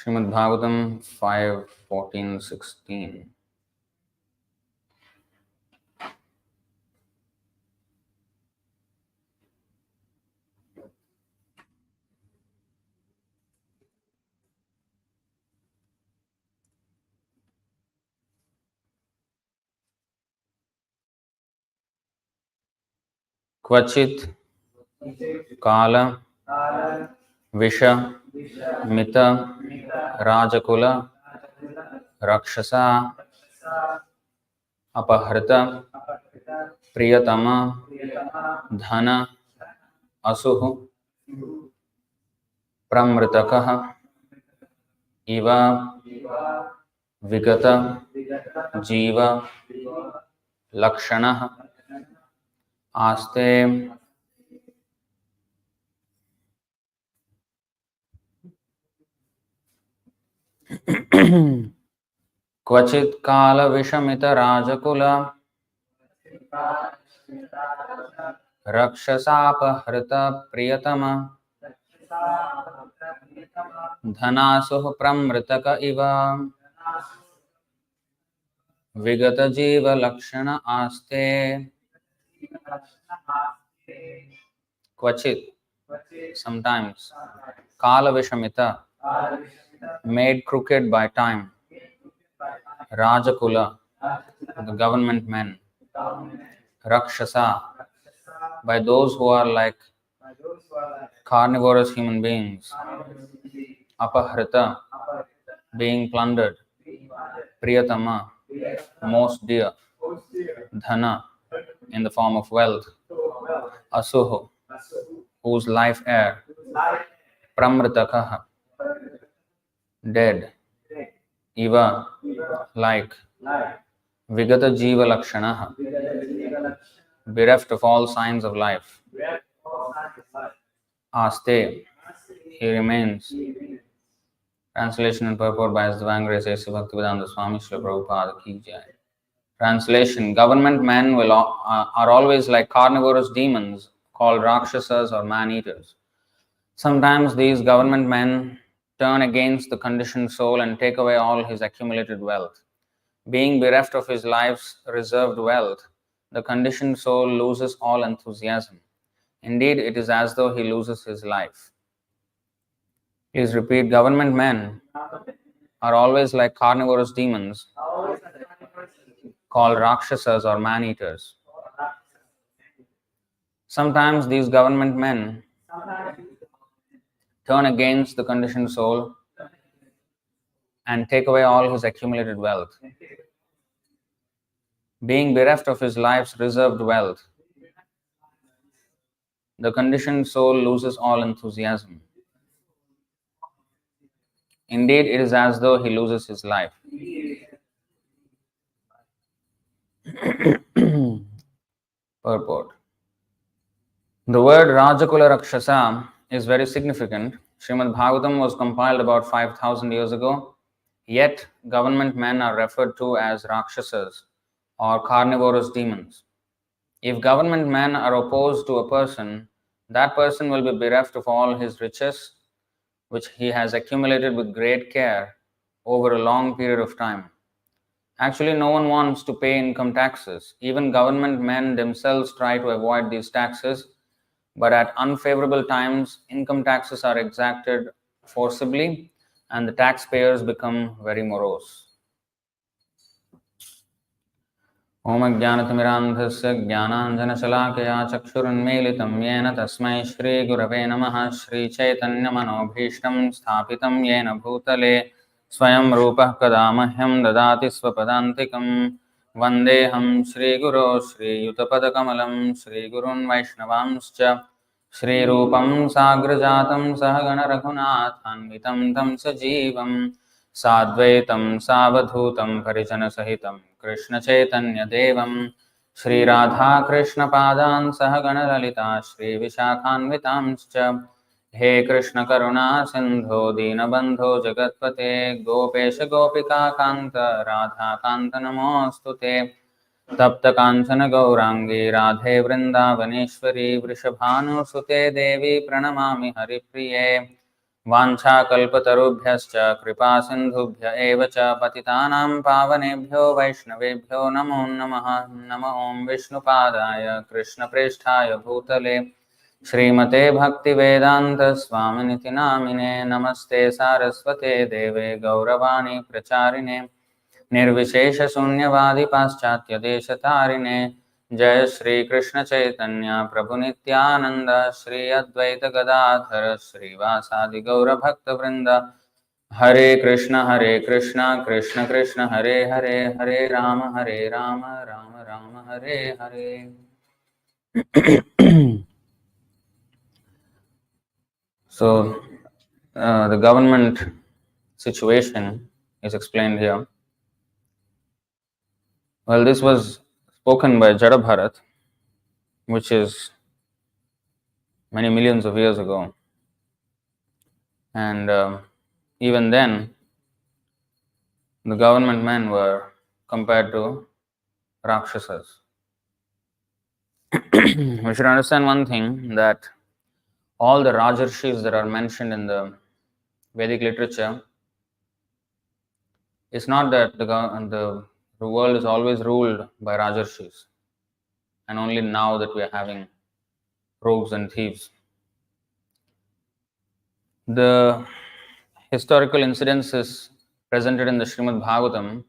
Srimad-Bhagavatam 5:14-16. Kvachit Kala Visha Mita Rajakula Rakshasa Apahrita Priyatama Dhana Asuhu Pramritakaha Iva Vigata Jiva Lakshanah Aste Kvachit Kala Vishamita Rajakula Rakshasapahhrita Priyatama Dhanasuh Pramritaka Iva Vigata Jiva Lakshana Aste. Kvachit, sometimes. Kala Vishamita, made crooked by time. Rajakula, the government men. Rakshasa, by those who are like carnivorous human beings. Apahrita, being plundered. Priyatama, most dear. Dhana, in the form of wealth. Asuho, whose life heir. Pramritakaha, dead. Iva, like. Vigata Jiva Lakshanaha, bereft of all signs of life. Aste, he remains. Translation and purport by His Divine Grace A.C. Bhaktivedanta Swami Srila Prabhupada Ki Jai. Translation: Government men are always like carnivorous demons called Rakshasas or man-eaters. Sometimes these government men turn against the conditioned soul and take away all his accumulated wealth. Being bereft of his life's reserved wealth, the conditioned soul loses all enthusiasm. Indeed, it is as though he loses his life. Please repeat. Government men are always like carnivorous demons called Rakshasas or man-eaters. Sometimes these government men turn against the conditioned soul and take away all his accumulated wealth. Being bereft of his life's reserved wealth, the conditioned soul loses all enthusiasm. Indeed, it is as though he loses his life. Purport. The word Rajakula Rakshasa is very significant. Srimad Bhagavatam was compiled about 5,000 years ago, yet government men are referred to as Rakshasas or carnivorous demons. If government men are opposed to a person, that person will be bereft of all his riches, which he has accumulated with great care over a long period of time. Actually, no one wants to pay income taxes. Even government men themselves try to avoid these taxes, but at unfavorable times, income taxes are exacted forcibly and the taxpayers become very morose. Om Ajnanatimidandhasya Jnananjanashalakaya Chakshurunmilitam Yena Tasmai Shri Gurave Namaha Shri Chaitanya Manobhishtam Sthapitam Yena Bhutale Swayam Rupah Kadamahyam Dadati Swapadantikam Vandeham Shri Guru Shri Yutapadakamalam Shri Gurun Vaishnavamscha Shri Rupam Sagrajatam Sahagana Raghunathanvitam Tam Sajivam Sadvaitam Savadhutam Parijana Sahitam Krishna Chaitanya Devam Shri Radha Krishna Padan Sahagana Lalita Shri Vishakhanvitamscha He Krishna Karuna Sindho Dinabandho Jagatpate Gopesha Gopika Kanta Radha Kanta Namostute Tapta Kanchana Gaurangi Radhe Vrindavaneshwari Vrishabhanu Sute Devi Pranamami Haripriye वाञ्छाकल्पतरुभ्यश्च कृपासिन्धुभ्य एव च पतितानां पावनेभ्यो वैष्णवेभ्यो नमो नमः। नमो ॐ विष्णुपादाय कृष्णप्रेष्ठाय भूतले श्रीमते भक्तिवेदान्तस्वामिनिति नामिने। नमस्ते सारस्वते देवे गौरवाणी प्रचारिणे निर्विशेषशून्यवादी पाश्चात्यदेशतारिणे। जय श्री कृष्ण चैतन्य प्रभु नित्यानंद श्री अद्वैत गदाधर श्रीवासादि गौर भक्त वृंद। हरे कृष्ण कृष्ण कृष्ण हरे हरे, हरे Ram Ram Ram Hare Hare. So the government situation is explained here. Well, this was spoken by Jada Bharat, which is many millions of years ago. And even then, the government men were compared to Rakshasas. We should understand one thing, that all the Rajarshis that are mentioned in the Vedic literature, it's not that the world is always ruled by Rajarshis, and only now that we are having rogues and thieves. The historical incidences presented in the Srimad Bhagavatam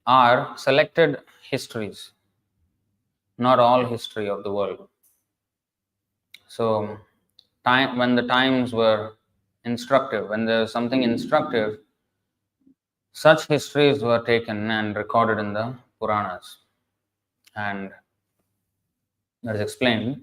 are selected histories, not all history of the world. So, when the times were instructive, when there was something instructive, such histories were taken and recorded in the Puranas, and that is explained.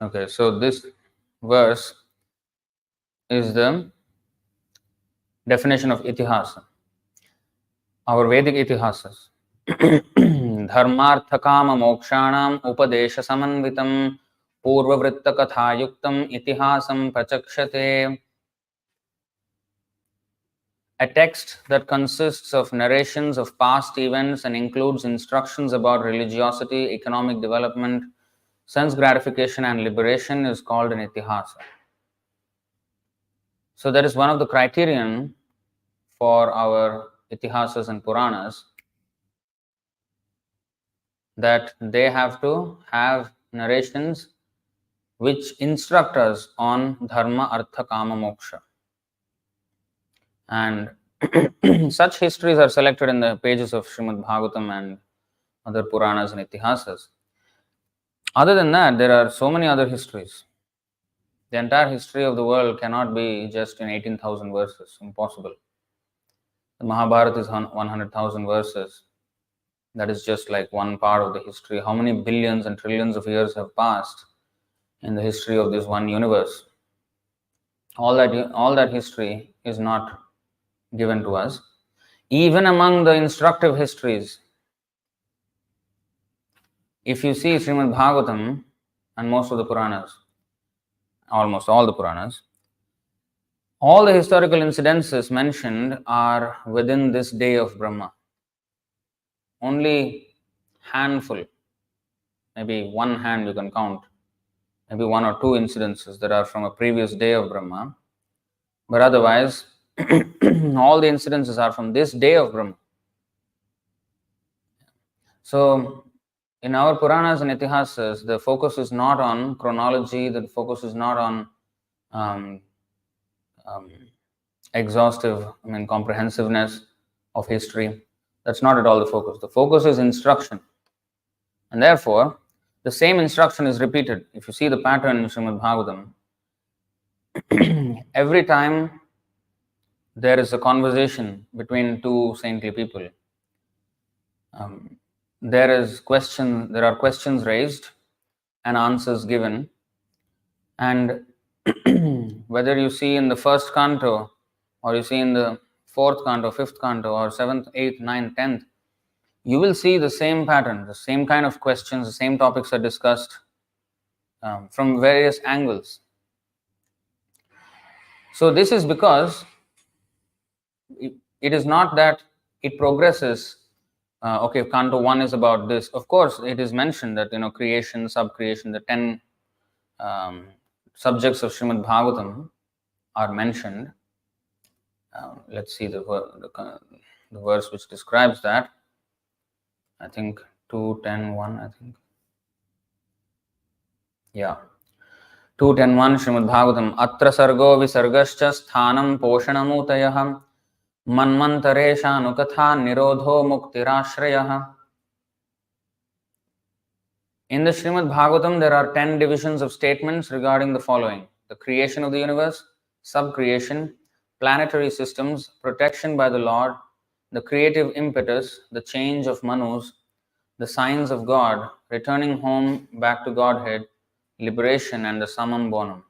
Okay, so this verse is the definition of itihasa, our Vedic itihasas. धर्मार्थ काम मोक्षाणाम उपदेश समन्वितम पूर्ववृत्त कथायुक्तम इतिहासम प्रचक्षते. A text that consists of narrations of past events and includes instructions about religiosity, economic development, sense gratification and liberation is called an itihasa. So that is one of the criterion for our itihasas and Puranas, that they have to have narrations which instruct us on dharma, artha, kama, moksha. And such histories are selected in the pages of Srimad Bhagavatam and other Puranas and Itihasas. Other than that, there are so many other histories. The entire history of the world cannot be just in 18,000 verses. Impossible. The Mahabharata is 100,000 verses. That is just like one part of the history. How many billions and trillions of years have passed in the history of this one universe? All that history is not given to us. Even among the instructive histories, if you see Srimad Bhagavatam and most of the Puranas, almost all the Puranas, all the historical incidences mentioned are within this day of Brahma. Only handful, maybe one hand you can count, maybe one or two incidences that are from a previous day of Brahma, but otherwise all the incidences are from this day of Brahma. So in our Puranas and Itihasas, the focus is not on chronology, the focus is not on exhaustive, comprehensiveness of history. That's not at all the focus. The focus is instruction. And therefore, the same instruction is repeated. If you see the pattern in Srimad Bhagavatam, every time there is a conversation between two saintly people, there are questions raised and answers given. And whether you see in the first canto, or you see in the fourth canto, fifth canto, or seventh, eighth, ninth, 10th, you will see the same pattern, the same kind of questions, the same topics are discussed from various angles. So this is because it is not that it progresses. Okay, Canto 1 is about this. Of course, it is mentioned that, creation, sub-creation, the 10 subjects of Srimad Bhagavatam are mentioned. Let's see the verse which describes that. I think 2:10:1, I think. Yeah. 2:10:1 Srimad Bhagavatam. Atra sargo visargascha sthanam poshanamutayah manmantareshanukatha nirodho muktirashrayah. In the Srimad Bhagavatam, there are 10 divisions of statements regarding the following: the creation of the universe, sub-creation, planetary systems, protection by the Lord, the creative impetus, the change of Manus, the signs of God, returning home back to Godhead, liberation, and the summum bonum.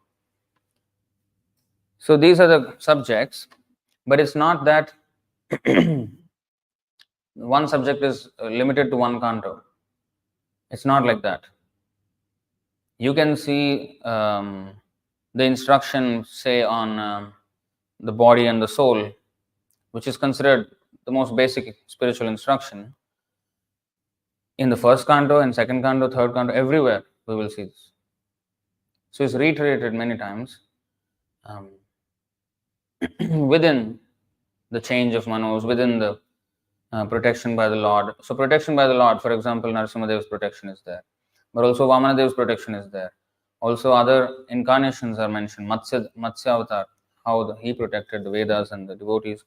So these are the subjects, but it's not that one subject is limited to one canto. It's not like that. You can see the instruction, say, on the body and the soul, which is considered the most basic spiritual instruction. In the first canto, in second canto, third canto, everywhere we will see this. So it's reiterated many times within the change of Manus, within the protection by the Lord. So protection by the Lord, for example, Narasimhadeva's protection is there. But also Vamanadev's protection is there. Also other incarnations are mentioned. Matsya Avatar, how he protected the Vedas and the devotees.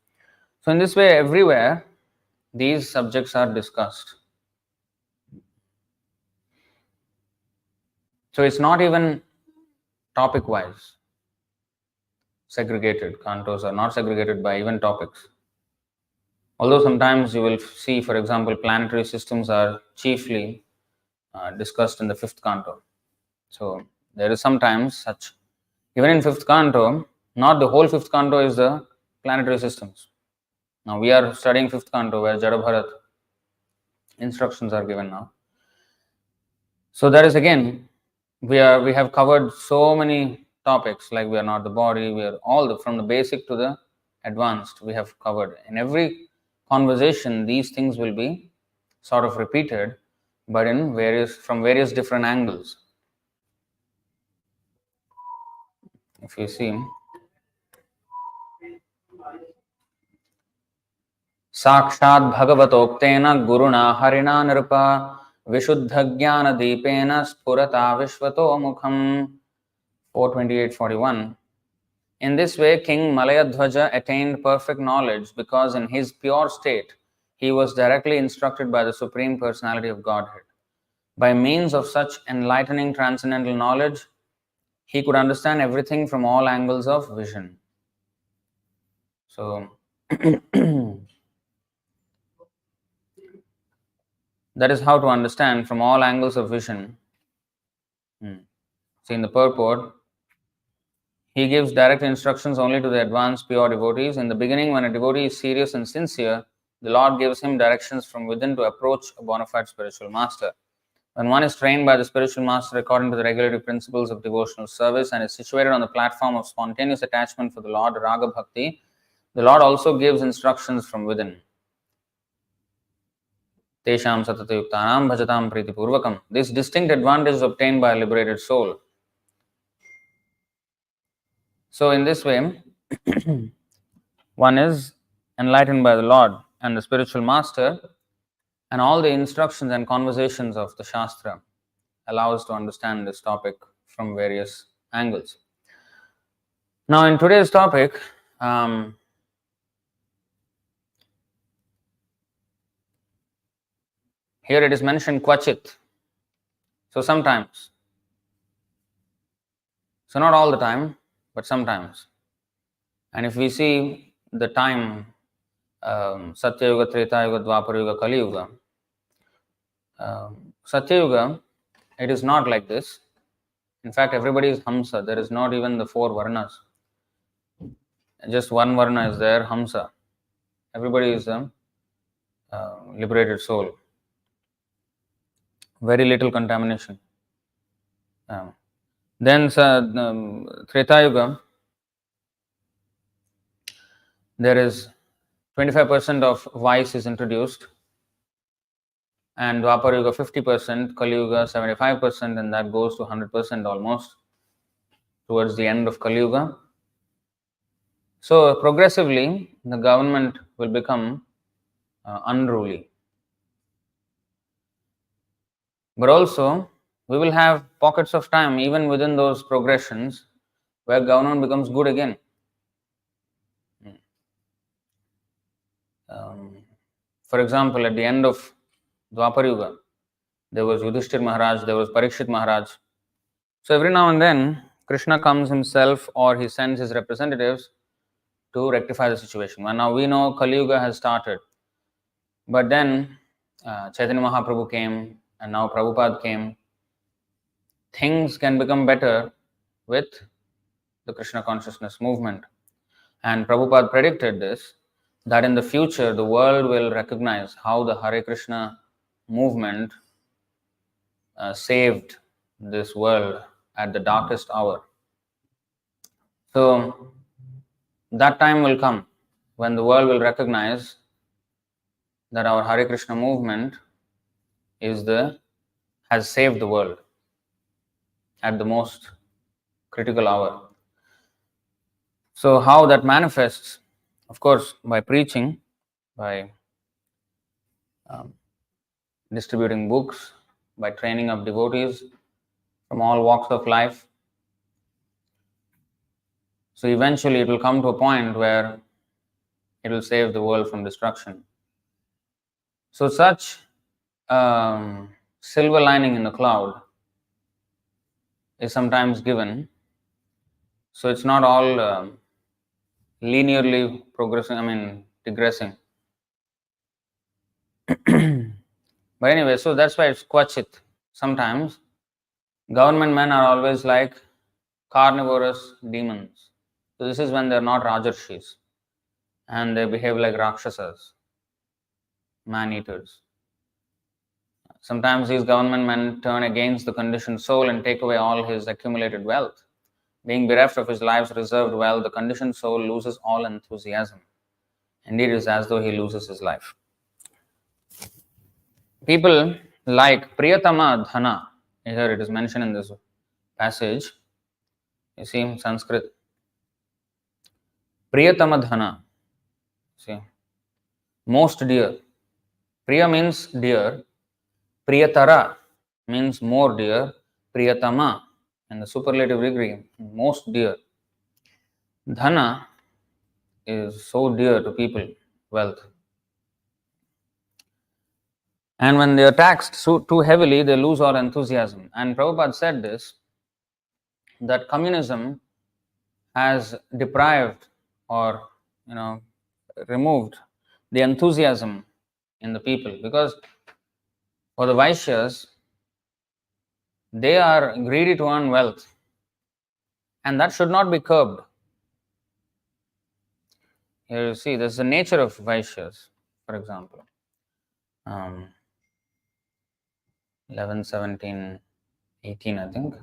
So in this way, everywhere, these subjects are discussed. So it's not even topic-wise segregated. Cantos are not segregated by even topics. Although sometimes you will see, for example, planetary systems are chiefly discussed in the fifth canto. So there is sometimes such. Even in fifth canto, not the whole fifth canto is the planetary systems. Now we are studying fifth canto where Jada Bharat instructions are given now. So that is again, we have covered so many topics, like we are not the body, we are from the basic to the advanced, we have covered. In every conversation, these things will be sort of repeated, but from various different angles. If you see, साक्षात् भगवतोक्तेन गुरुणा हरिणा नृपा विशुद्ध ज्ञान दीपेन स्फुरता विश्वतो मुखम 4:28-41. In this way, King Malayadhwaja attained perfect knowledge because in his pure state, he was directly instructed by the Supreme Personality of Godhead. By means of such enlightening transcendental knowledge, he could understand everything from all angles of vision. So, that is how to understand from all angles of vision. See, in the purport, he gives direct instructions only to the advanced pure devotees. In the beginning, when a devotee is serious and sincere, the Lord gives him directions from within to approach a bona fide spiritual master. When one is trained by the spiritual master according to the regulatory principles of devotional service and is situated on the platform of spontaneous attachment for the Lord, Raga Bhakti, the Lord also gives instructions from within. Tesham satatayuktanam bhajatam pritipurvakam. This distinct advantage is obtained by a liberated soul. So in this way, one is enlightened by the Lord and the spiritual master, and all the instructions and conversations of the Shastra allow us to understand this topic from various angles. Now in today's topic, here it is mentioned kvachit. So sometimes. So not all the time, but sometimes. And if we see the time, Satya Yuga, Treta Yuga, Dwapara Yuga, Kali Yuga, Satya Yuga, it is not like this. In fact, everybody is Hamsa. There is not even the 4 Varnas. Just one Varna is there, Hamsa. Everybody is liberated soul. Very little contamination. Then Treta Yuga, there is 25% of vice is introduced, and Dwapar Yuga 50%, Kali Yuga 75%, and that goes to 100% almost towards the end of Kali Yuga. So progressively, the government will become unruly. But also, we will have pockets of time, even within those progressions, where government becomes good again. For example, at the end of Dwapar Yuga, there was Yudhishthir Maharaj, there was Parikshit Maharaj. So every now and then, Krishna comes himself or he sends his representatives to rectify the situation. Well, now we know Kali Yuga has started, but then Chaitanya Mahaprabhu came, and now Prabhupada came. Things can become better with the Krishna consciousness movement. And Prabhupada predicted this, that in the future the world will recognize how the Hare Krishna movement saved this world at the darkest hour. So that time will come when the world will recognize that our Hare Krishna movement has saved the world at the most critical hour. So how that manifests? Of course, by preaching, by distributing books, by training up devotees from all walks of life. So eventually it will come to a point where it will save the world from destruction. So such silver lining in the cloud is sometimes given. So it's not all linearly digressing. But anyway, so that's why it's kvachit. Sometimes government men are always like carnivorous demons. So this is when they're not rajarshis and they behave like rakshasas, man-eaters. Sometimes these government men turn against the conditioned soul and take away all his accumulated wealth. Being bereft of his life's reserved wealth, the conditioned soul loses all enthusiasm. Indeed, it is as though he loses his life. People like Priyatama Dhana, here it is mentioned in this passage, you see in Sanskrit, Priyatama Dhana, see, most dear. Priya means dear, Priyatara means more dear, Priyatama in the superlative degree, most dear. Dhana is so dear to people, wealth. And when they are taxed too heavily, they lose all enthusiasm. And Prabhupada said this, that communism has deprived or removed the enthusiasm in the people, because for the Vaishyas, they are greedy to earn wealth, and that should not be curbed. Here you see, this is the nature of Vaishyas, for example. 11, 17, 18, I think.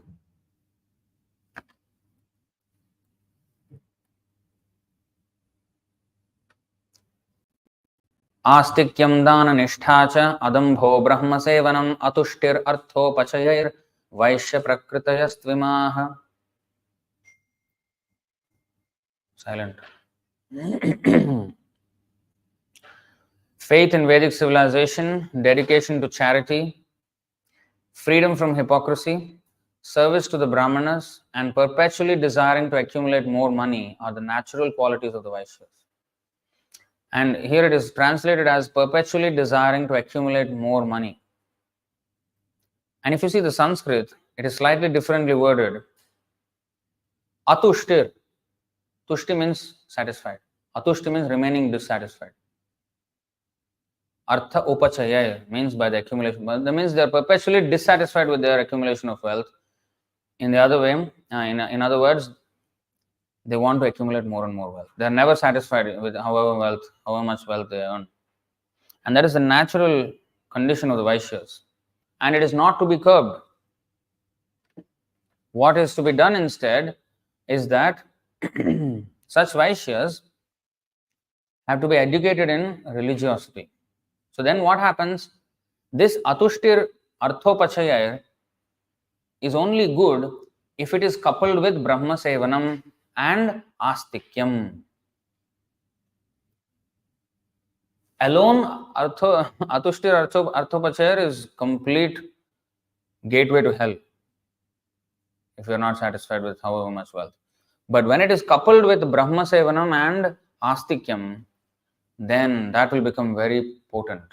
आस्तिक्यं दाननिष्ठा च अदम्भो ब्रह्मसेवनम् अतुष्टिरर्थोपचयैर्वैश्यप्रकृतयस्त्विमाः. Silent. Faith in Vedic civilization, dedication to charity, freedom from hypocrisy, service to the Brahmanas, and perpetually desiring to accumulate more money are the natural qualities of the Vaishyas. And here it is translated as perpetually desiring to accumulate more money. And if you see the Sanskrit, it is slightly differently worded. Atushtir. Tushti means satisfied. Atushti means remaining dissatisfied. Artha upachaya means by the accumulation. That means they are perpetually dissatisfied with their accumulation of wealth. In the other way, in other words, they want to accumulate more and more wealth. They are never satisfied with however much wealth they earn. And that is the natural condition of the Vaishyas. And it is not to be curbed. What is to be done instead is that such Vaishyas have to be educated in religiosity. So then what happens? This atushtir arthopachaya is only good if it is coupled with Brahma Sevanam and Astikyam. Alone, atushtir arthopachaya is complete gateway to hell if you are not satisfied with however much wealth. But when it is coupled with Brahma Sevanam and Astikyam, then that will become very potent.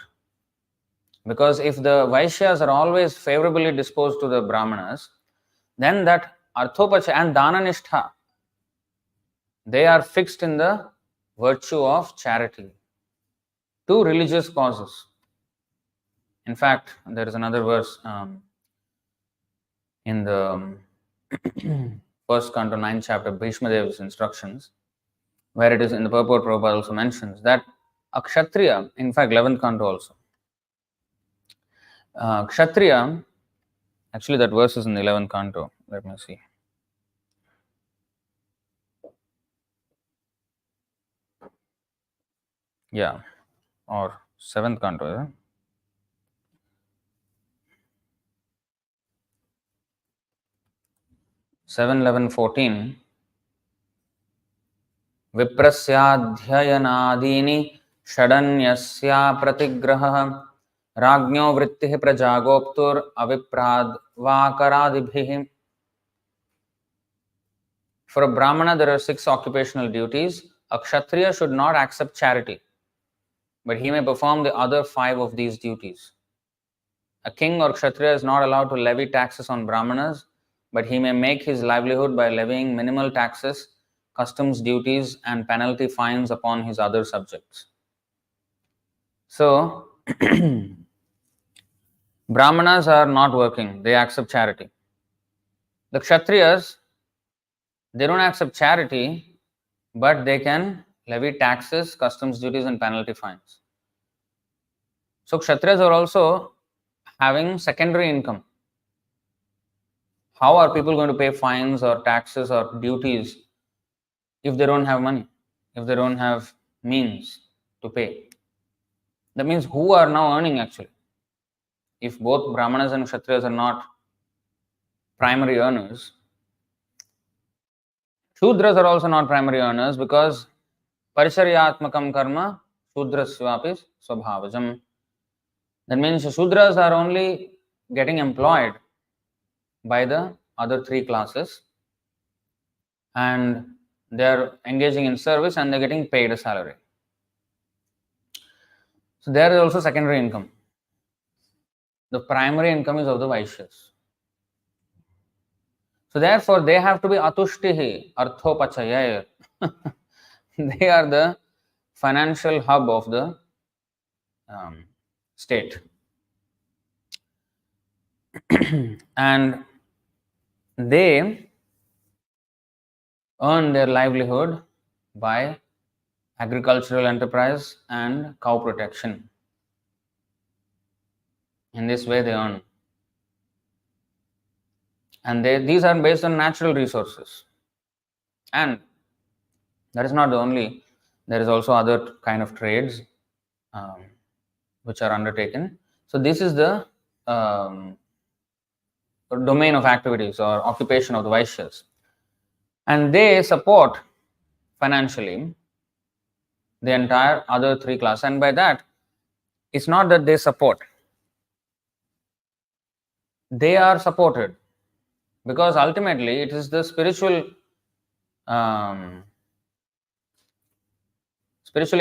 Because if the Vaishyas are always favorably disposed to the Brahmanas, then that Arthopacha and Dananishtha, they are fixed in the virtue of charity to religious causes. In fact, there is another verse in the first canto, 9th chapter, Bhishma Deva's instructions, where it is in the purport, Prabhupada also mentions that a Kshatriya, in fact, 11th canto also, Kshatriya, actually that verse is in the 11th canto, let me see. Yeah, or 7th canto, yeah? 7, 11, 14. विप्रस्याध्ययनादीनि षडन्यस्या प्रतिग्रहः राज्ञो वृत्तिः प्रजागोप्तुर् अविप्राद्वाकरादिभिः. For a Brahmana, there are 6 occupational duties. A Kshatriya should not accept charity, but he may perform the other 5 of these duties. A king or Kshatriya is not allowed to levy taxes on Brahmanas, but he may make his livelihood by levying minimal taxes, customs duties, and penalty fines upon his other subjects. So, Brahmanas are not working, they accept charity. The Kshatriyas, they don't accept charity, but they can levy taxes, customs duties, and penalty fines. So, Kshatriyas are also having secondary income. How are people going to pay fines or taxes or duties if they don't have money, if they don't have means to pay? That means who are now earning actually? If both Brahmanas and Kshatriyas are not primary earners, Shudras are also not primary earners because Parisharyatmakam karma Shudrasvapi Swabhavajam. That means Shudras are only getting employed by the other 3 classes and they are engaging in service and they are getting paid a salary. So there is also secondary income. The primary income is of the Vaishyas. So therefore they have to be atushtihi, arthopachaya. They are the financial hub of the state. And they earn their livelihood by agricultural enterprise and cow protection. In this way they earn. And these are based on natural resources. And that is not the only, there is also other kind of trades which are undertaken. So this is the domain of activities or occupation of the Vaishyas. And they support financially the entire other 3 classes. And by that, it's not that they support. They are supported. Because ultimately it is the spiritually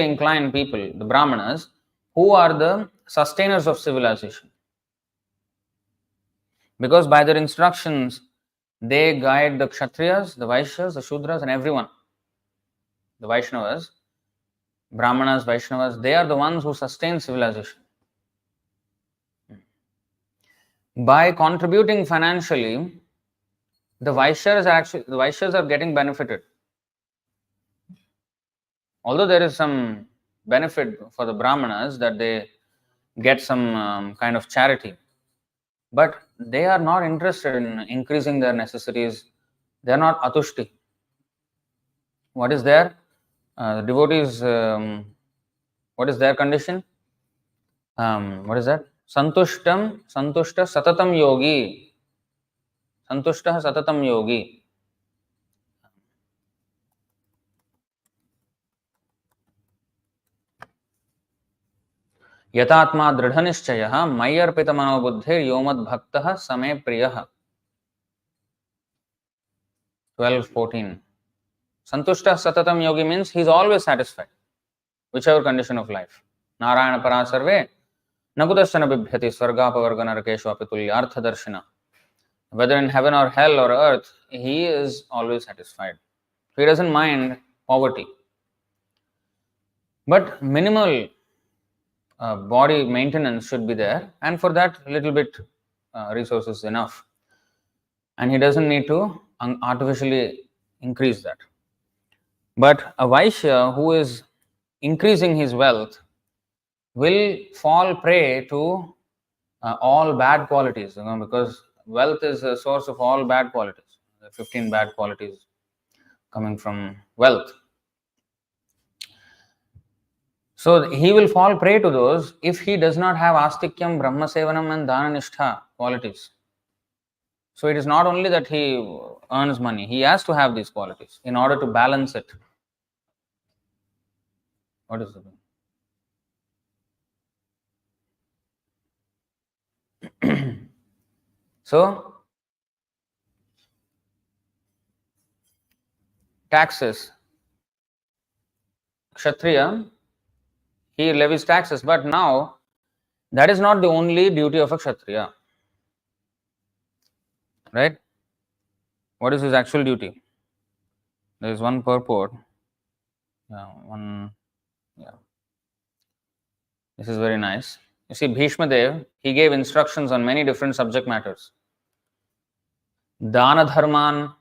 inclined people, the Brahmanas, who are the sustainers of civilization. Because by their instructions, they guide the Kshatriyas, the Vaishyas, the Shudras, and everyone. The Vaishnavas, Brahmanas, Vaishnavas, they are the ones who sustain civilization. By contributing financially, the Vaishyas are getting benefited. Although there is some benefit for the Brahmanas that they get some kind of charity, but they are not interested in increasing their necessities. They are not atushti. What is their devotees? What is their condition? What is that? Santushta satatam yogi. Santushta satatam yogi. यतात्मा दृढ़निश्चयः मयि अर्पितमनोबुद्धिर् यो मद्भक्तः स मे प्रियः. 12:14. Santushta satatam yogi means he is always satisfied, whichever condition of life. Narayana para sarve nakudasyana bibhyati swargapavarga narakeshu api tulyartha darshina. Whether in heaven or hell or earth, he is always satisfied. He doesn't mind poverty. But minimal body maintenance should be there, and for that little bit resources is enough. And he doesn't need to artificially increase that. But a Vaishya who is increasing his wealth will fall prey to all bad qualities, because wealth is a source of all bad qualities. There are 15 bad qualities coming from wealth. So he will fall prey to those if he does not have astikyam, brahmasevanam and dhananistha qualities. So it is not only that he earns money, he has to have these qualities in order to balance it. What is it? So, taxes. Kshatriya, he levies taxes, but now that is not the only duty of a Kshatriya. Right? What is his actual duty? There is one purport. This is very nice. You see, Bhishma Dev, he gave instructions on many different subject matters. Dana dharman,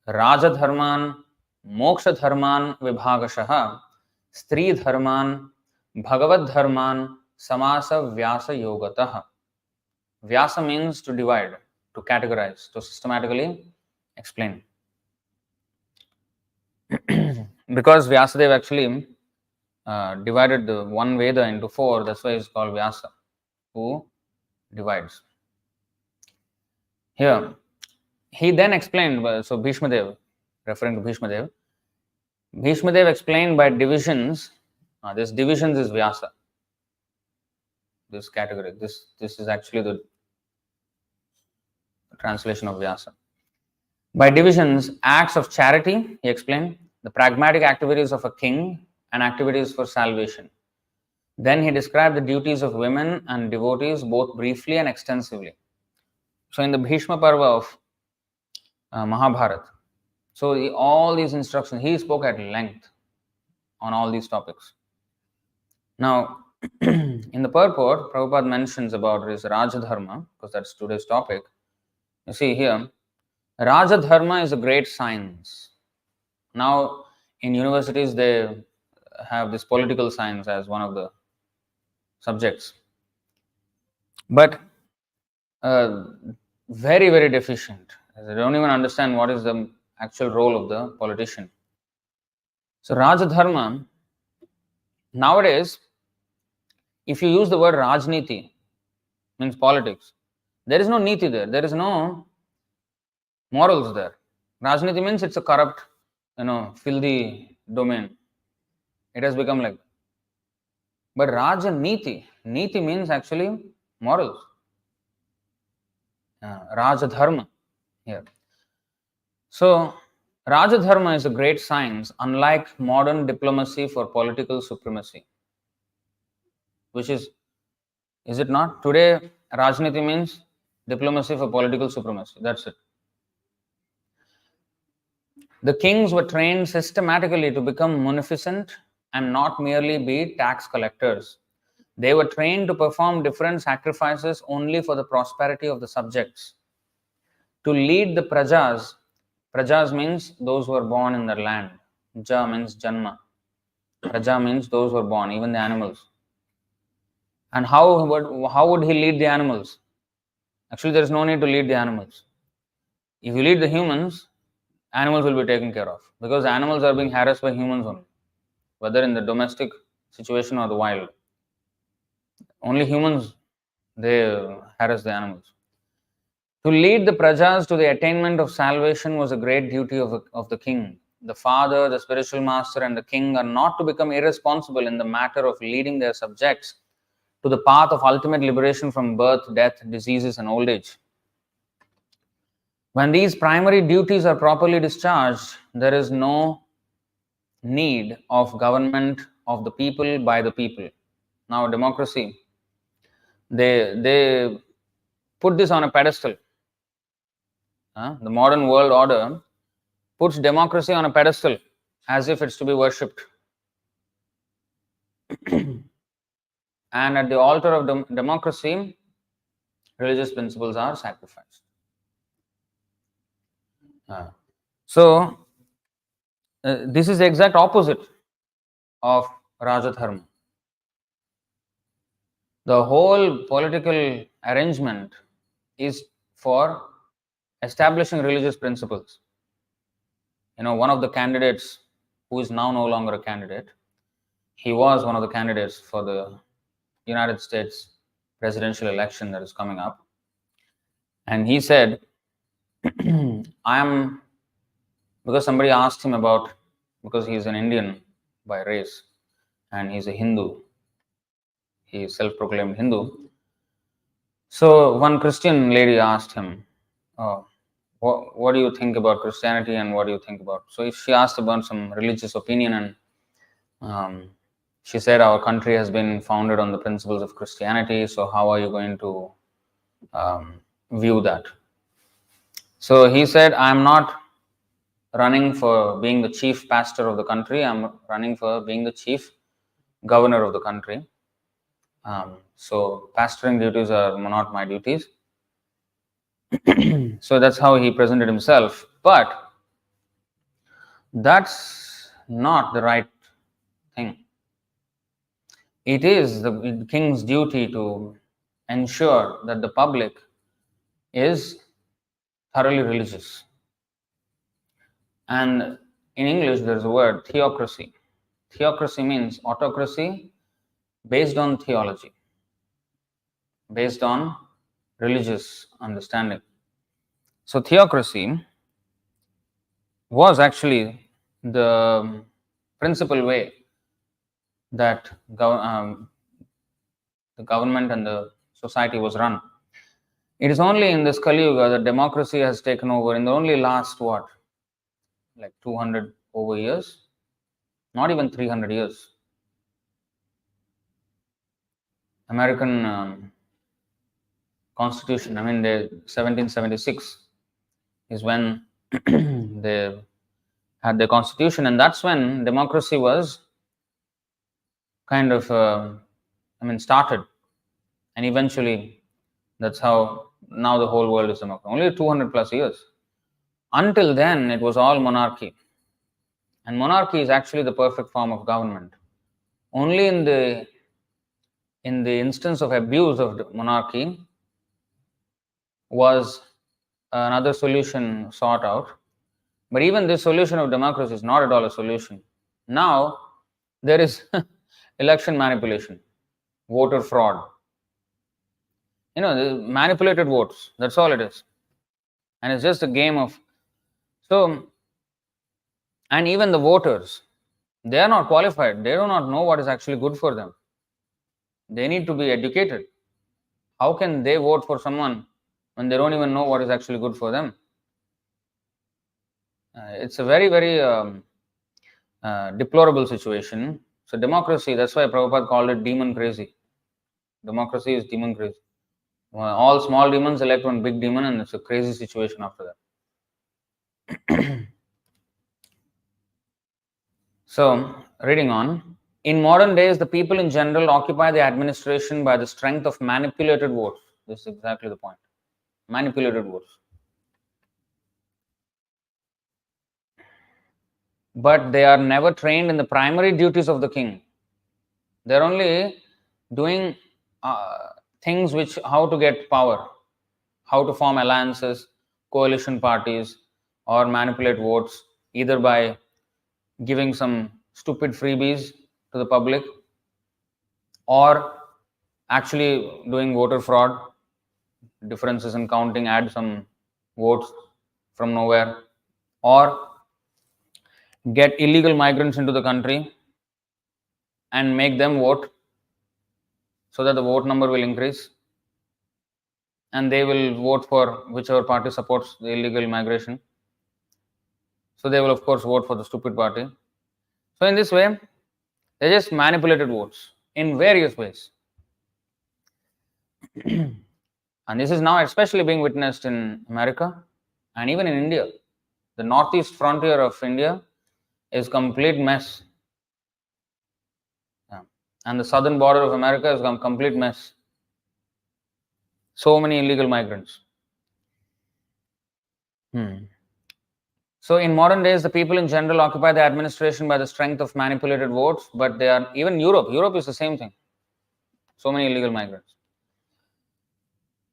raja dharman, moksha dharman vibhagashaha, stri dharman, bhagavad dharman, samasa vyasa yogatah. Vyasa means to divide, to categorize, to systematically explain. Because Vyasadeva actually divided the one Veda into 4, that's why it's called Vyasa, who divides. Here, he then explained, so Bhishma Dev, referring to Bhishma Dev explained by divisions. This divisions is Vyasa. This category, this is actually the translation of Vyasa. By divisions, acts of charity, he explained, the pragmatic activities of a king and activities for salvation. Then he described the duties of women and devotees both briefly and extensively. So in the Bhishma Parva of Mahabharata, so all these instructions, he spoke at length on all these topics. Now, in the purport, Prabhupada mentions about his Raja Dharma, because that's today's topic. You see here, Raja Dharma is a great science. Now, in universities, they have this political science as one of the subjects. But very, very deficient. They don't even understand what is the actual role of the politician. So, Raja Dharma, nowadays, if you use the word Rajniti, means politics, there is no Niti there. There is no morals there. Rajniti means it's a corrupt, filthy domain. It has become like that. But Rajaniti, Niti means actually morals. Raja Dharma here. So, Raja Dharma is a great science, unlike modern diplomacy for political supremacy. Which is it not? Today, Rajniti means diplomacy for political supremacy. That's it. The kings were trained systematically to become munificent and not merely be tax collectors. They were trained to perform different sacrifices only for the prosperity of the subjects. To lead the prajas, prajas means those who are born in their land. Ja means janma. Praja means those who are born, even the animals. And how would he lead the animals? Actually, there is no need to lead the animals. If you lead the humans, animals will be taken care of, because animals are being harassed by humans only, whether in the domestic situation or the wild. Only humans, they harass the animals. To lead the prajas to the attainment of salvation was a great duty of the king. The father, the spiritual master, and the king are not to become irresponsible in the matter of leading their subjects to the path of ultimate liberation from birth, death, diseases, and old age. When these primary duties are properly discharged, there is no need of government of the people by the people. Now, democracy, they put this on a pedestal. The modern world order puts democracy on a pedestal as if it's to be worshipped. And at the altar of democracy, religious principles are sacrificed. So, this is the exact opposite of Rajadharma. The whole political arrangement is for establishing religious principles. One of the candidates, who is now no longer a candidate, he was one of the candidates for the United States presidential election that is coming up. And he said, because somebody asked him about, because he's an Indian by race and he's a Hindu, he is self-proclaimed Hindu. So one Christian lady asked him, oh, what do you think about Christianity and what do you think about? So she asked about some religious opinion, and she said, our country has been founded on the principles of Christianity, so how are you going to view that? So he said, I'm not running for being the chief pastor of the country, I'm running for being the chief governor of the country. So pastoring duties are not my duties. So that's how he presented himself. But that's not the right thing. It is the king's duty to ensure that the public is thoroughly religious. And in English, there's a word, theocracy. Theocracy means autocracy based on theology, based on religious understanding. So theocracy was actually the principal way that the government and the society was run. It is only in this Kali Yuga that democracy has taken over in the only last, like 200 over years, not even 300 years. American Constitution, the 1776 is when they had their constitution, and that's when democracy was kind of started, and eventually that's how now the whole world is democracy. Only 200 plus years. Until then, it was all monarchy, and monarchy is actually the perfect form of government. Only in the instance of abuse of monarchy was another solution sought out. But even this solution of democracy is not at all a solution. Now there is election manipulation, voter fraud. The manipulated votes, that's all it is. And it's just a game of, and even the voters, they are not qualified. They do not know what is actually good for them. They need to be educated. How can they vote for someone when they don't even know what is actually good for them? It's a very, very deplorable situation. So democracy, that's why Prabhupada called it demon crazy. Democracy is demon crazy. All small demons elect one big demon, and it's a crazy situation after that. So, reading on. In modern days, the people in general occupy the administration by the strength of manipulated votes. This is exactly the point. Manipulated votes. But they are never trained in the primary duties of the king. They're only doing things which, how to get power, how to form alliances, coalition parties, or manipulate votes, either by giving some stupid freebies to the public, or actually doing voter fraud, differences in counting, add some votes from nowhere, or get illegal migrants into the country and make them vote so that the vote number will increase and they will vote for whichever party supports the illegal migration. So they will, of course, vote for the stupid party. So in this way, they just manipulated votes in various ways. And this is now especially being witnessed in America and even in India. The northeast frontier of India is complete mess. Yeah. And the southern border of America is a complete mess. So many illegal migrants. So in modern days, the people in general occupy the administration by the strength of manipulated votes, but they are, even Europe is the same thing. So many illegal migrants.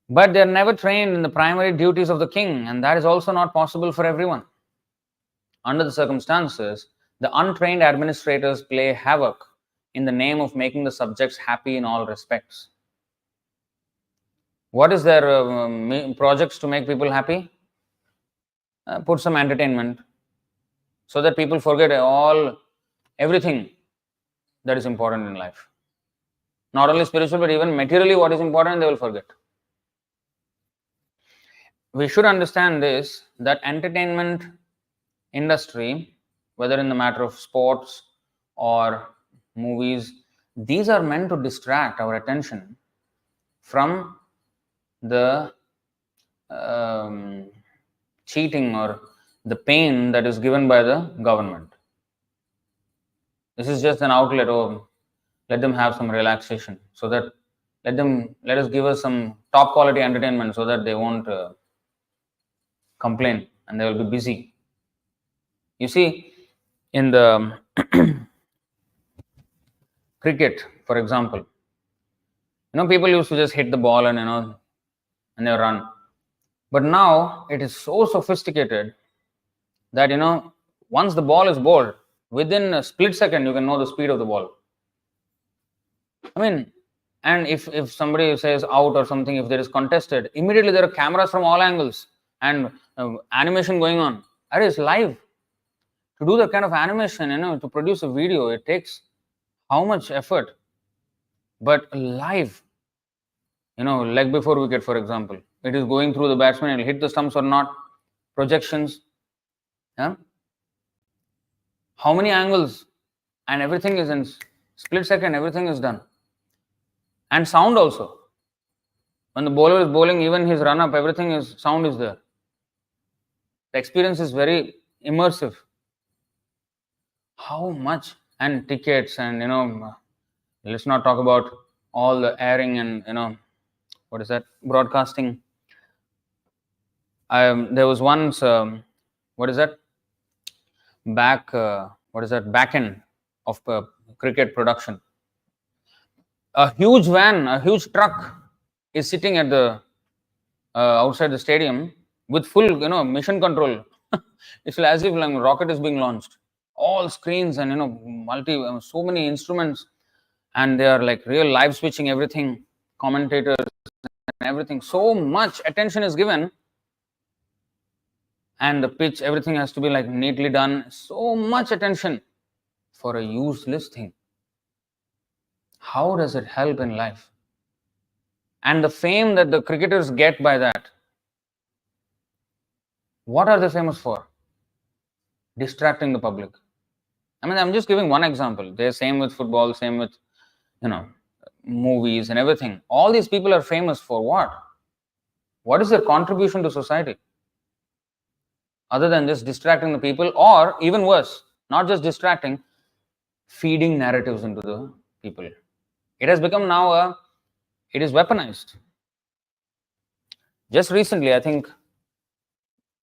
But they are never trained in the primary duties of the king, and that is also not possible for everyone. Under the circumstances, the untrained administrators play havoc in the name of making the subjects happy in all respects. What is their projects to make people happy? Put some entertainment so that people forget everything that is important in life. Not only spiritual, but even materially what is important, they will forget. We should understand this, that entertainment industry, whether in the matter of sports or movies, these are meant to distract our attention from the cheating or the pain that is given by the government. This is just an outlet. Let them have some relaxation, so that let us give us some top quality entertainment so that they won't complain and they will be busy. You see, in the cricket, for example, people used to just hit the ball and and they run. But now it is so sophisticated that once the ball is bowled, within a split second you can know the speed of the ball. And if somebody says out or something, if there is contested, immediately there are cameras from all angles and animation going on. That is live. To do that kind of animation, to produce a video, it takes how much effort? But live, leg before wicket, for example, it is going through the batsman, it will hit the stumps or not, projections, yeah, how many angles, and everything is in split second, everything is done. And sound also. When the bowler is bowling, even his run up, sound is there. The experience is very immersive. How much? And tickets, and let's not talk about all the airing and what is that, broadcasting. There was once what is that, back end of cricket production. A huge van, a huge truck is sitting at the outside the stadium with full mission control. It's as if like a rocket is being launched. All screens and so many instruments, and they are like real live switching everything, commentators and everything. So much attention is given, and the pitch, everything has to be like neatly done. So much attention for a useless thing. How does it help in life? And the fame that the cricketers get by that, what are they famous for? Distracting the public. I'm just giving one example. They're same with football, same with movies and everything. All these people are famous for what? What is their contribution to society? Other than just distracting the people, or even worse, not just distracting, feeding narratives into the people. It has become now it is weaponized. Just recently, I think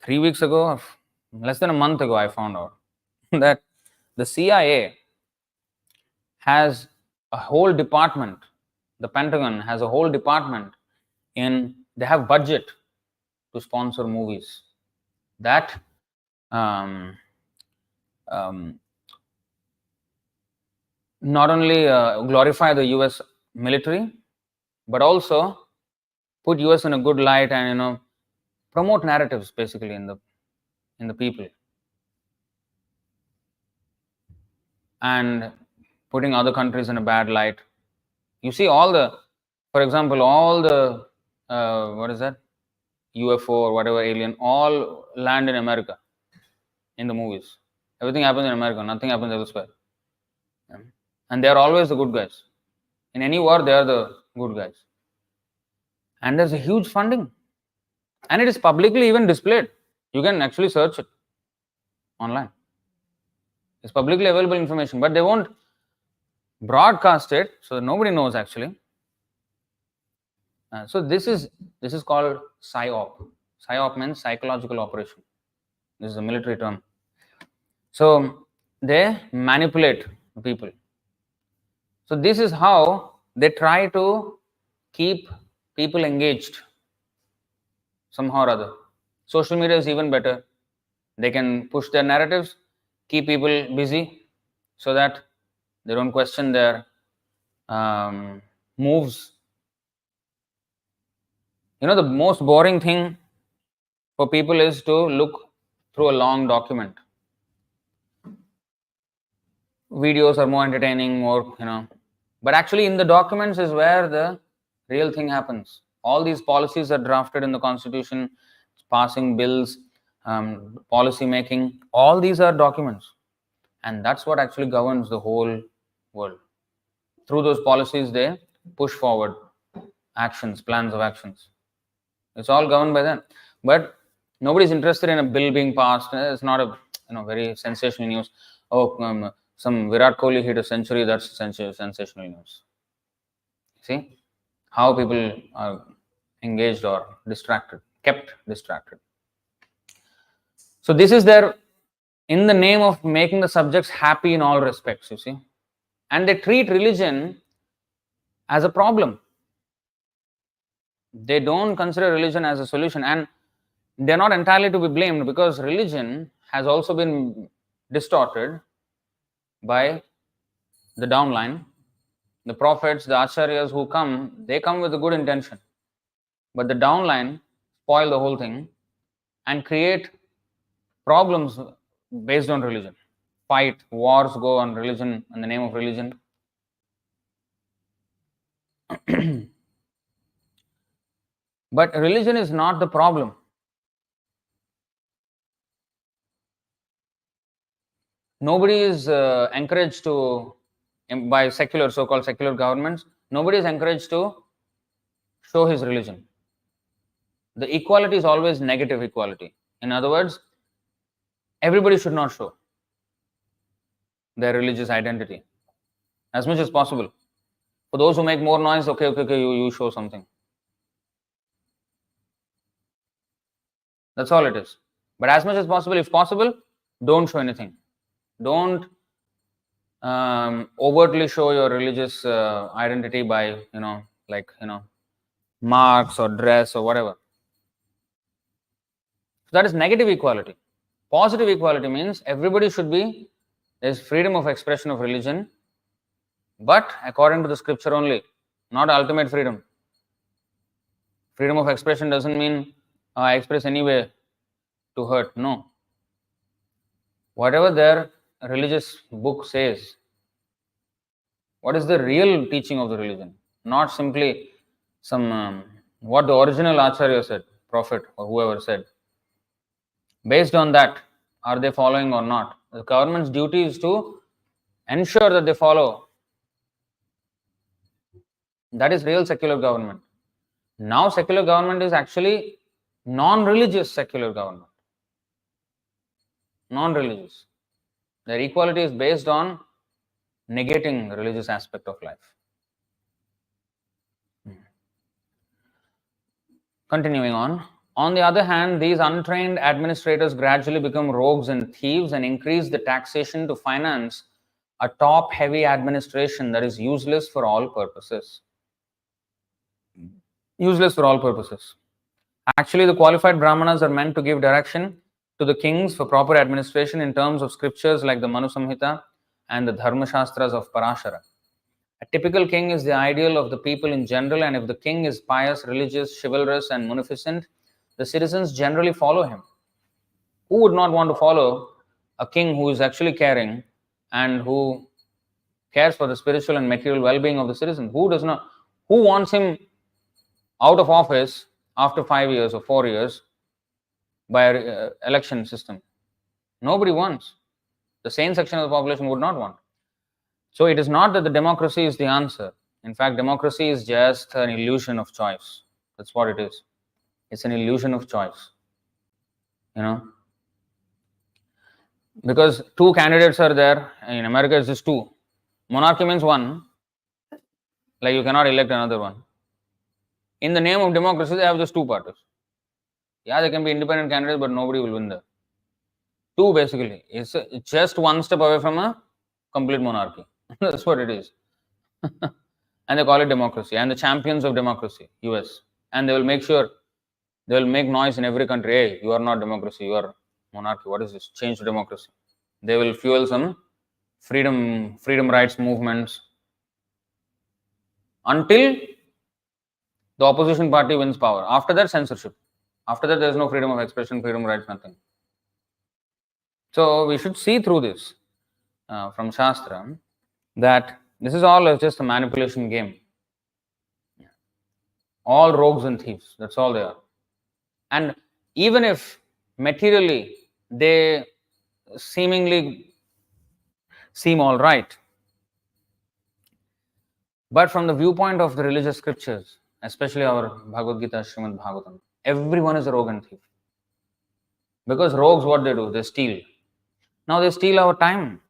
3 weeks ago, less than a month ago, I found out that the CIA has a whole department The Pentagon has a whole department they have budget to sponsor movies that um, not only glorify the US military, but also put US in a good light and promote narratives basically in the people, and putting other countries in a bad light. You see for example, all the what is that, UFO or whatever alien, all land in America in the movies. Everything happens in America, nothing happens elsewhere. And they are always the good guys. In any war, they are the good guys. And there's a huge funding. And it is publicly even displayed. You can actually search it online. It's publicly available information, but they won't broadcast it, so nobody knows actually. So this is called PSYOP. PSYOP means psychological operation. This is a military term. So they manipulate people. So this is how they try to keep people engaged somehow or other. Social media is even better. They can push their narratives, keep people busy so that they don't question their moves. The most boring thing for people is to look through a long document. Videos are more entertaining, but actually in the documents is where the real thing happens. All these policies are drafted in the constitution, passing bills, policy making, all these are documents, and that's what actually governs the whole world. Through those policies they push forward plans of actions. It's all governed by them, but nobody's interested in a bill being passed. It's not a very sensational news. Some Virat Kohli hit a century, that's sensational news. See how people are engaged or kept distracted. So this is there in the name of making the subjects happy in all respects, you see. And they treat religion as a problem. They don't consider religion as a solution, and they're not entirely to be blamed, because religion has also been distorted by the downline. The prophets, the acharyas who come, they come with a good intention, but the downline spoil the whole thing and create problems based on religion. Wars go on religion, in the name of religion. But religion is not the problem. Nobody is encouraged to, by so-called secular governments, nobody is encouraged to show his religion. The equality is always negative equality. In other words, everybody should not show their religious identity as much as possible. For those who make more noise, okay, you show something. That's all it is. But as much as possible, if possible, don't show anything. Don't overtly show your religious identity by marks or dress or whatever. So that is negative equality. Positive equality means everybody there's freedom of expression of religion, but according to the scripture only, not ultimate freedom. Freedom of expression doesn't mean I express any way to hurt. No. Whatever their religious book says, what is the real teaching of the religion? Not simply what the original Acharya said, prophet or whoever said. Based on that, are they following or not? The government's duty is to ensure that they follow. That is real secular government. Now secular government is actually non-religious secular government. Non-religious. Their equality is based on negating the religious aspect of life. Continuing on. On the other hand, these untrained administrators gradually become rogues and thieves and increase the taxation to finance a top-heavy administration that is useless for all purposes. useless for all purposes. Actually, the qualified Brahmanas are meant to give direction to the kings for proper administration in terms of scriptures like the Manu Samhita and the Dharma Shastras of Parashara. A typical king is the ideal of the people in general, and if the king is pious, religious, chivalrous, and munificent, the citizens generally follow him. Who would not want to follow a king who is actually caring and who cares for the spiritual and material well-being of the citizen? Who does not? Who wants him out of office after 5 years or 4 years by an election system? Nobody wants. The sane section of the population would not want. So it is not that the democracy is the answer. In fact, democracy is just an illusion of choice. That's what it is. It's an illusion of choice. Because two candidates are there. In America, it's just two. Monarchy means one. Like you cannot elect another one. In the name of democracy, they have just two parties. Yeah, there can be independent candidates, but nobody will win there. Two, basically. It's just one step away from a complete monarchy. That's what it is. And they call it democracy. And the champions of democracy, US. And they will make sure, they will make noise in every country. Hey, you are not democracy, you are monarchy. What is this? Change to democracy. They will fuel some freedom rights movements until the opposition party wins power. After that, censorship. After that, there is no freedom of expression, freedom rights, nothing. So we should see through this from Shastra that this is all just a manipulation game. All rogues and thieves, that's all they are. And even if materially they seemingly seem all right, but from the viewpoint of the religious scriptures, especially our Bhagavad Gita, Srimad Bhagavatam, everyone is a rogue and thief. Because rogues, what they do? They steal. Now they steal our time.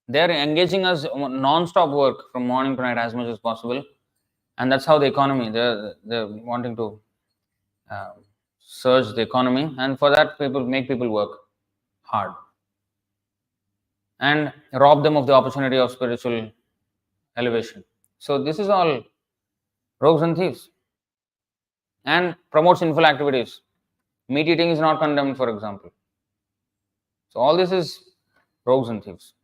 They are engaging us non-stop work from morning to night as much as possible. And that's how the economy, they're wanting to surge the economy. And for that, make people work hard. And rob them of the opportunity of spiritual elevation. So this is all rogues and thieves. And promote sinful activities. Meat eating is not condemned, for example. So all this is rogues and thieves.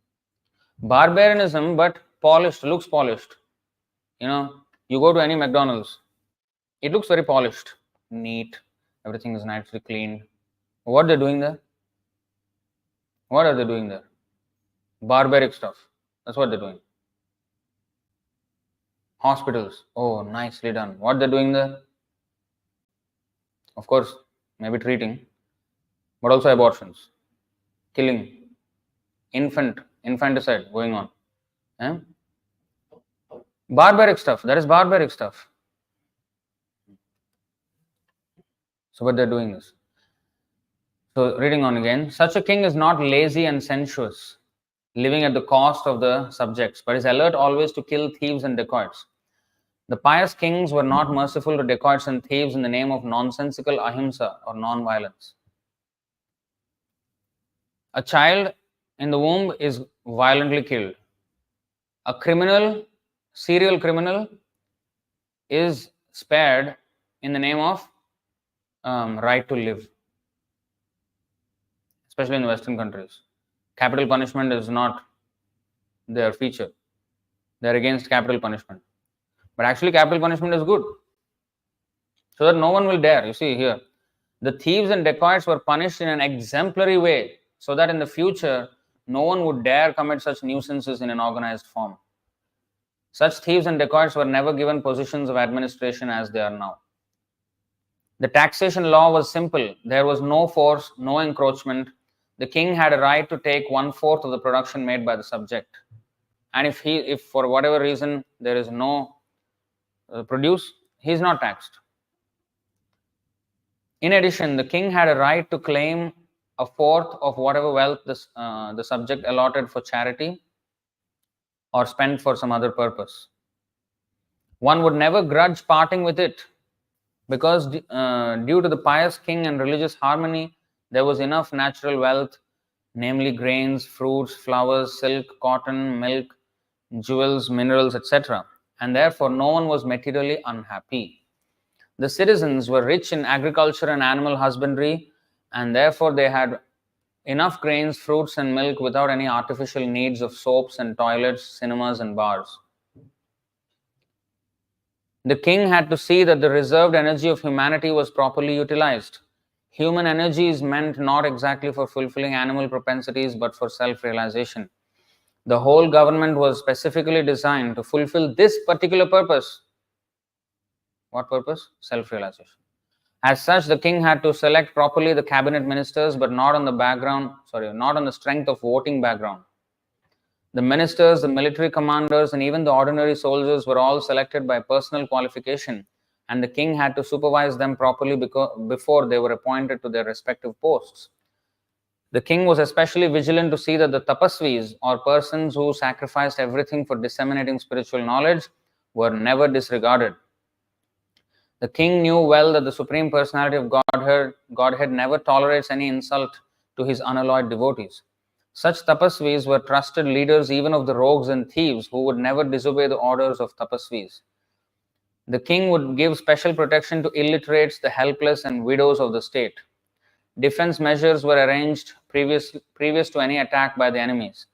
Barbarianism, but polished, looks polished. You go to any McDonald's, it looks very polished, neat, everything is nicely cleaned. What they're doing there? What are they doing there? Barbaric stuff. That's what they're doing. Hospitals, oh, nicely done. What they're doing there? Of course, maybe treating, but also abortions, killing, infanticide going on. Barbaric stuff. That is barbaric stuff. So what they're doing is. So reading on again. Such a king is not lazy and sensuous, living at the cost of the subjects, but is alert always to kill thieves and dacoits. The pious kings were not merciful to dacoits and thieves in the name of nonsensical ahimsa or non-violence. A child in the womb is violently killed. A criminal, serial criminal, is spared in the name of right to live. Especially in the Western countries. Capital punishment is not their feature. They are against capital punishment. But actually capital punishment is good. So that no one will dare. You see here, the thieves and dacoits were punished in an exemplary way so that in the future, no one would dare commit such nuisances in an organized form. Such thieves and dacoits were never given positions of administration as they are now. The taxation law was simple. There was no force, no encroachment. The king had a right to take 1/4 of the production made by the subject. And if for whatever reason there is no produce, he is not taxed. In addition, the king had a right to claim 1/4 of whatever wealth the subject allotted for charity or spent for some other purpose. One would never grudge parting with it because due to the pious king and religious harmony, there was enough natural wealth, namely grains, fruits, flowers, silk, cotton, milk, jewels, minerals, etc. And therefore, no one was materially unhappy. The citizens were rich in agriculture and animal husbandry, and therefore they had enough grains, fruits, and milk without any artificial needs of soaps and toilets, cinemas, and bars. The king had to see that the reserved energy of humanity was properly utilized. Human energy is meant not exactly for fulfilling animal propensities but for self realization. The whole government was specifically designed to fulfill this particular purpose. What purpose? Self realization. As such, the king had to select properly the cabinet ministers, but not on the not on the strength of voting background. The ministers, the military commanders, and even the ordinary soldiers were all selected by personal qualification, and the king had to supervise them properly before they were appointed to their respective posts. The king was especially vigilant to see that the tapasvis, or persons who sacrificed everything for disseminating spiritual knowledge, were never disregarded. The king knew well that the Supreme Personality of Godhead never tolerates any insult to his unalloyed devotees. Such tapasvis were trusted leaders even of the rogues and thieves who would never disobey the orders of tapasvis. The king would give special protection to illiterates, the helpless, and widows of the state. Defense measures were arranged previous to any attack by the enemies.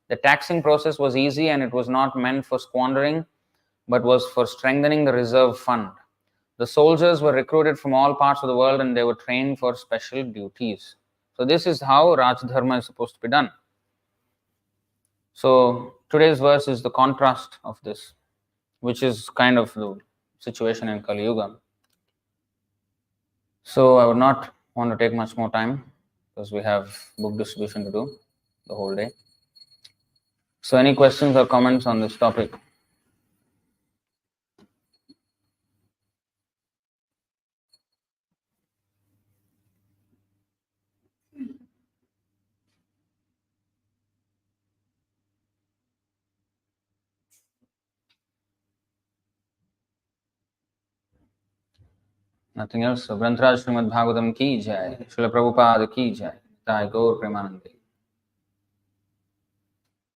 The taxing process was easy and it was not meant for squandering, but was for strengthening the reserve fund. The soldiers were recruited from all parts of the world and they were trained for special duties. So this is how Raj Dharma is supposed to be done. So today's verse is the contrast of this, which is kind of the situation in Kali Yuga. So I would not want to take much more time because we have book distribution to do the whole day. So any questions or comments on this topic? Nothing else. So Grantaraj Srimad Bhagavatam ki jai, Srila Prabhupada ki jai, Jai Gaur Premanande.